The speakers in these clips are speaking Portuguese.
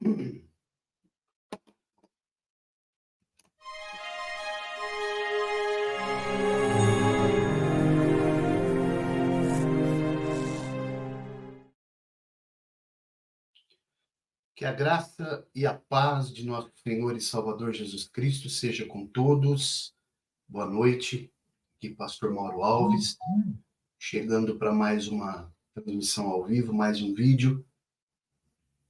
Que a graça e a paz de nosso Senhor e Salvador Jesus Cristo seja com todos. Boa noite. Aqui, Pastor Mauro Alves, chegando para mais uma transmissão ao vivo, mais um vídeo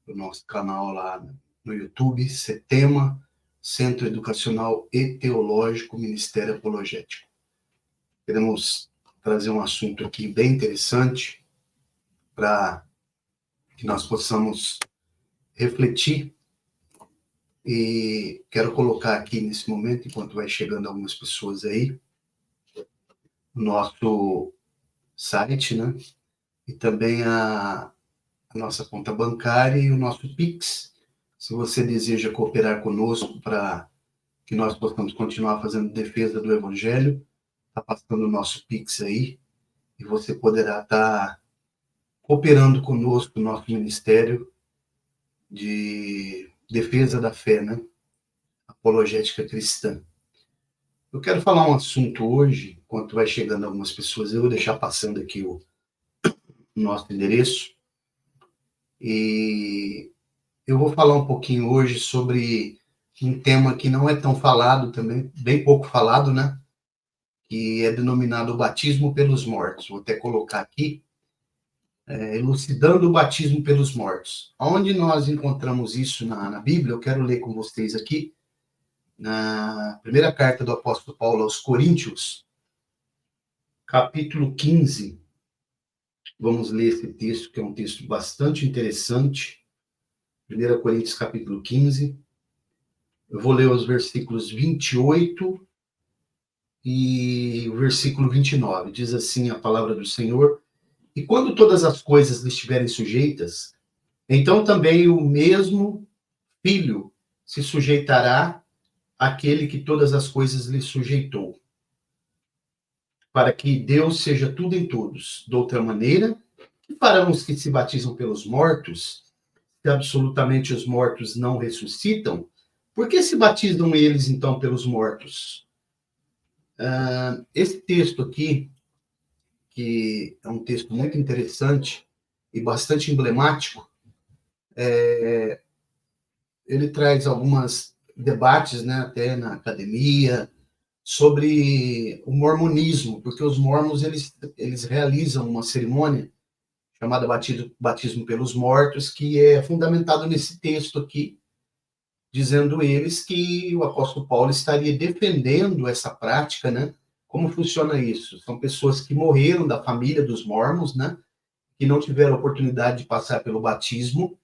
do nosso canal lá no YouTube, CETEMA, Centro Educacional e Teológico Ministério Apologético. Queremos trazer um assunto aqui bem interessante para que nós possamos refletir. E quero colocar aqui nesse momento, enquanto vai chegando algumas pessoas aí, o nosso site, né? E também a nossa conta bancária e o nosso Pix. Se você deseja cooperar conosco para que nós possamos continuar fazendo defesa do Evangelho, está passando o nosso Pix aí, e você poderá estar cooperando conosco no nosso ministério de defesa da fé, né? Apologética cristã. Eu quero falar um assunto hoje, enquanto vai chegando algumas pessoas, eu vou deixar passando aqui o nosso endereço, e eu vou falar um pouquinho hoje sobre um tema que não é tão falado também, bem pouco falado, né? Que é denominado o batismo pelos mortos. Vou até colocar aqui, elucidando o batismo pelos mortos. Onde nós encontramos isso na Bíblia, eu quero ler com vocês aqui, na primeira carta do apóstolo Paulo aos Coríntios, capítulo 15. Vamos ler esse texto, que é um texto bastante interessante. 1 Coríntios, capítulo 15. Eu vou ler os versículos 28 e o versículo 29. Diz assim a palavra do Senhor: E quando todas as coisas lhe estiverem sujeitas, então também o mesmo Filho se sujeitará àquele que todas as coisas lhe sujeitou, para que Deus seja tudo em todos. De outra maneira, que farão os que se batizam pelos mortos, se absolutamente os mortos não ressuscitam? Por que se batizam eles, então, pelos mortos? Esse texto aqui, que é um texto muito interessante e bastante emblemático, ele traz alguns debates, né, até na academia, sobre o mormonismo, porque os mormons eles realizam uma cerimônia chamada batismo pelos mortos, que é fundamentado nesse texto aqui, dizendo eles que o apóstolo Paulo estaria defendendo essa prática, né? Como funciona isso? São pessoas que morreram da família dos mormons, né? Que não tiveram oportunidade de passar pelo batismo.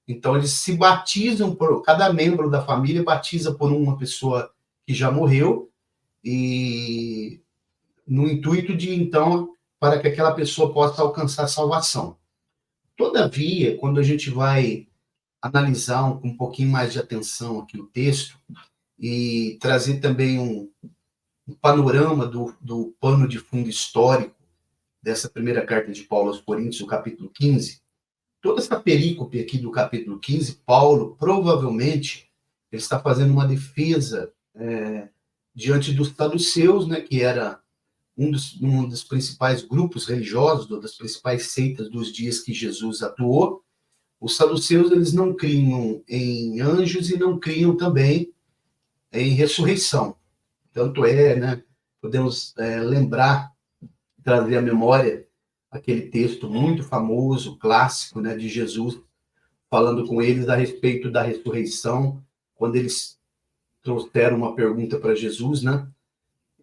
Então, eles se batizam cada membro da família batiza por uma pessoa que já morreu, e no intuito de, então, para que aquela pessoa possa alcançar a salvação. Todavia, quando a gente vai analisar com um pouquinho mais de atenção aqui o texto e trazer também um panorama do pano de fundo histórico dessa primeira carta de Paulo aos Coríntios, o capítulo 15, toda essa perícope aqui do capítulo 15, Paulo provavelmente ele está fazendo uma defesa diante dos saduceus, né, que era um dos principais grupos religiosos, das principais seitas dos dias que Jesus atuou. Os saduceus, eles não criam em anjos e não criam também em ressurreição. Tanto né, podemos lembrar, trazer à memória aquele texto muito famoso, clássico, né, de Jesus, falando com eles a respeito da ressurreição, quando eles trouxeram uma pergunta para Jesus, né,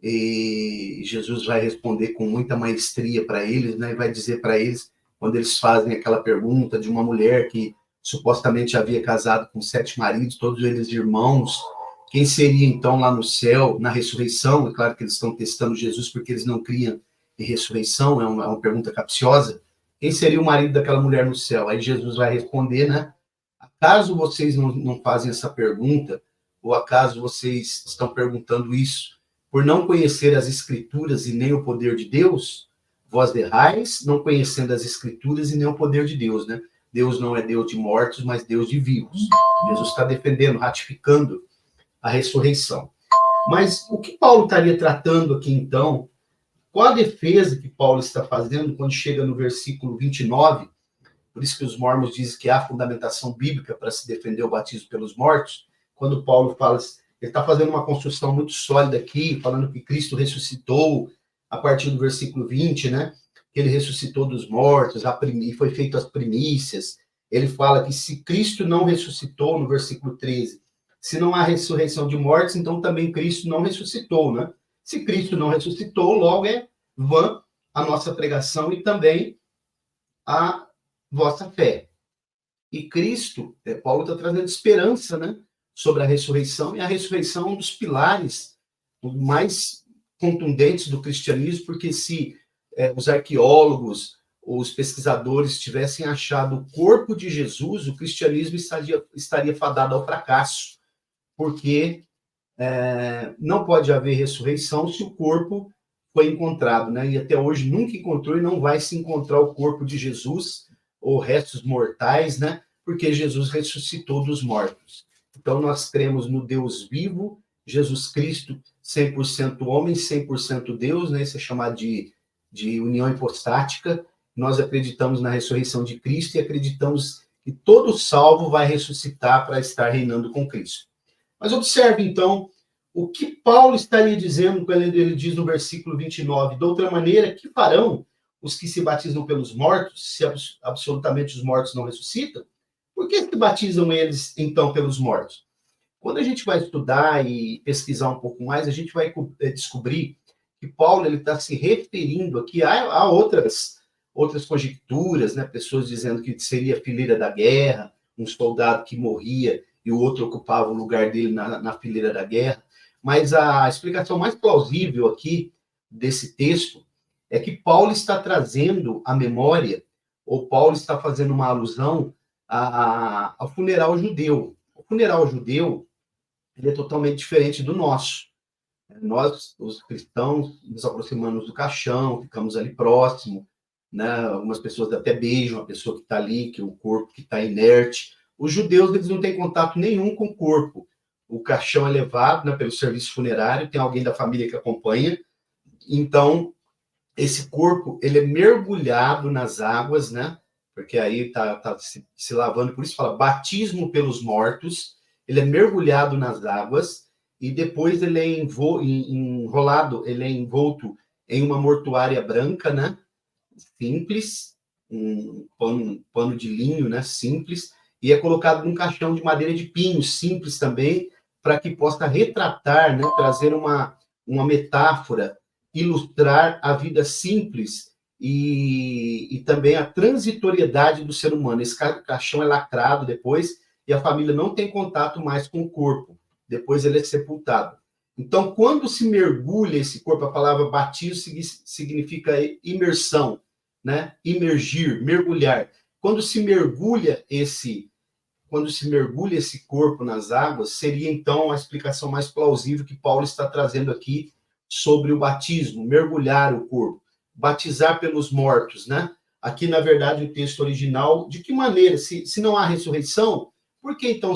e Jesus vai responder com muita maestria para eles, né, e vai dizer para eles, quando eles fazem aquela pergunta de uma mulher que supostamente havia casado com 7 maridos, todos eles irmãos, quem seria então lá no céu, na ressurreição? É claro que eles estão testando Jesus porque eles não criam em ressurreição, é uma pergunta capciosa. Quem seria o marido daquela mulher no céu? Aí Jesus vai responder, né? Acaso vocês não fazem essa pergunta, ou acaso vocês estão perguntando isso por não conhecer as Escrituras e nem o poder de Deus? Vós errais, não conhecendo as Escrituras e nem o poder de Deus, né? Deus não é Deus de mortos, mas Deus de vivos. Jesus está defendendo, ratificando a ressurreição. Mas o que Paulo estaria tratando aqui, então? Qual a defesa que Paulo está fazendo quando chega no versículo 29? Por isso que os mormons dizem que há fundamentação bíblica para se defender o batismo pelos mortos. Quando Paulo fala, ele está fazendo uma construção muito sólida aqui, falando que Cristo ressuscitou a partir do versículo 20, né? Que ele ressuscitou dos mortos, e foi feito as primícias. Ele fala que se Cristo não ressuscitou, no versículo 13, se não há ressurreição de mortos, então também Cristo não ressuscitou, né? Se Cristo não ressuscitou, logo é vã a nossa pregação e também a vossa fé. E Cristo, Paulo está trazendo esperança, né, sobre a ressurreição, e a ressurreição é um dos pilares mais contundentes do cristianismo, porque se os arqueólogos, os pesquisadores tivessem achado o corpo de Jesus, o cristianismo estaria fadado ao fracasso, porque não pode haver ressurreição se o corpo foi encontrado, né? E até hoje nunca encontrou e não vai se encontrar o corpo de Jesus, ou restos mortais, né? Porque Jesus ressuscitou dos mortos. Então nós cremos no Deus vivo, Jesus Cristo, 100% homem, 100% Deus, né? Isso é chamado de união hipostática. Nós acreditamos na ressurreição de Cristo e acreditamos que todo salvo vai ressuscitar para estar reinando com Cristo. Mas observe, então, o que Paulo estaria dizendo quando ele diz no versículo 29, de outra maneira, que farão os que se batizam pelos mortos, se absolutamente os mortos não ressuscitam? Por que se batizam eles, então, pelos mortos? Quando a gente vai estudar e pesquisar um pouco mais, a gente vai descobrir que Paulo está se referindo aqui a outras conjecturas, né? Pessoas dizendo que seria fileira da guerra, um soldado que morria e o outro ocupava o lugar dele na fileira da guerra. Mas a explicação mais plausível aqui desse texto é que Paulo está trazendo à memória, ou Paulo está fazendo uma alusão ao funeral judeu. O funeral judeu ele é totalmente diferente do nosso. Nós, os cristãos, nos aproximamos do caixão, ficamos ali próximo, né? Algumas pessoas até beijam a pessoa que está ali, que é o corpo que está inerte. Os judeus, eles não têm contato nenhum com o corpo. O caixão é levado, né, pelo serviço funerário, tem alguém da família que acompanha. Então, esse corpo, ele é mergulhado nas águas, né? Porque aí tá se lavando, por isso fala batismo pelos mortos. Ele é mergulhado nas águas e depois ele é enrolado, ele é envolto em uma mortuária branca, né? Simples, um pano de linho, né? Simples, e é colocado num caixão de madeira de pinho, simples também, para que possa retratar, né? Trazer uma metáfora, ilustrar a vida simples e também a transitoriedade do ser humano. Esse caixão é lacrado depois e a família não tem contato mais com o corpo. Depois ele é sepultado. Então, quando se mergulha esse corpo, a palavra batismo significa imersão, né? Imergir, mergulhar. Quando se mergulha esse corpo nas águas, seria então a explicação mais plausível que Paulo está trazendo aqui sobre o batismo, mergulhar o corpo, batizar pelos mortos, né? Aqui, na verdade, o texto original, de que maneira? Se não há ressurreição, por que então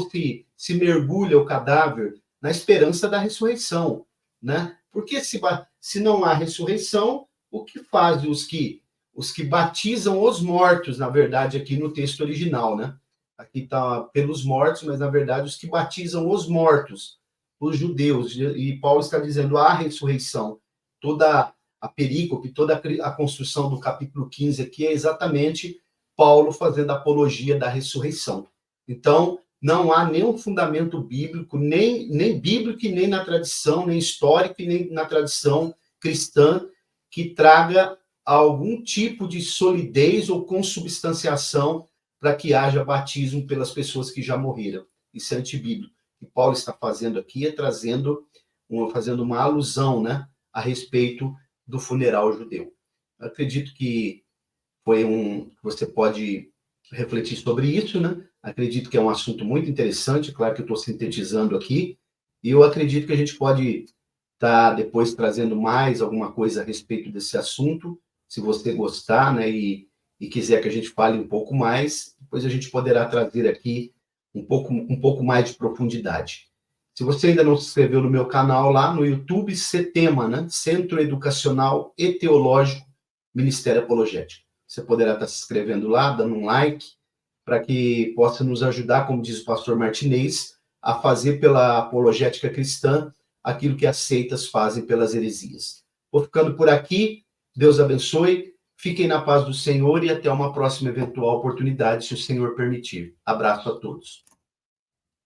se mergulha o cadáver na esperança da ressurreição, né? Porque se não há ressurreição, o que fazem os que batizam os mortos, na verdade, aqui no texto original, né? Aqui está pelos mortos, mas na verdade os que batizam os mortos, os judeus, e Paulo está dizendo a ressurreição, toda a perícope, toda a construção do capítulo 15 aqui é exatamente Paulo fazendo apologia da ressurreição. Então, não há nenhum fundamento bíblico, nem bíblico, nem na tradição, nem histórica, nem na tradição cristã, que traga algum tipo de solidez ou consubstanciação para que haja batismo pelas pessoas que já morreram. Isso é antibíblico. O que Paulo está fazendo aqui é fazendo uma alusão, né, a respeito do funeral judeu. Eu acredito que você pode refletir sobre isso, né? Acredito que é um assunto muito interessante, claro que eu estou sintetizando aqui, e eu acredito que a gente pode estar depois trazendo mais alguma coisa a respeito desse assunto, se você gostar, né, e e quiser que a gente fale um pouco mais, depois a gente poderá trazer aqui um pouco mais de profundidade. Se você ainda não se inscreveu no meu canal lá no YouTube, CETEMA, né? Centro Educacional e Teológico Ministério Apologético. Você poderá estar se inscrevendo lá, dando um like, para que possa nos ajudar, como diz o pastor Martinez, a fazer pela apologética cristã aquilo que as seitas fazem pelas heresias. Vou ficando por aqui, Deus abençoe, fiquem na paz do Senhor e até uma próxima eventual oportunidade, se o Senhor permitir. Abraço a todos.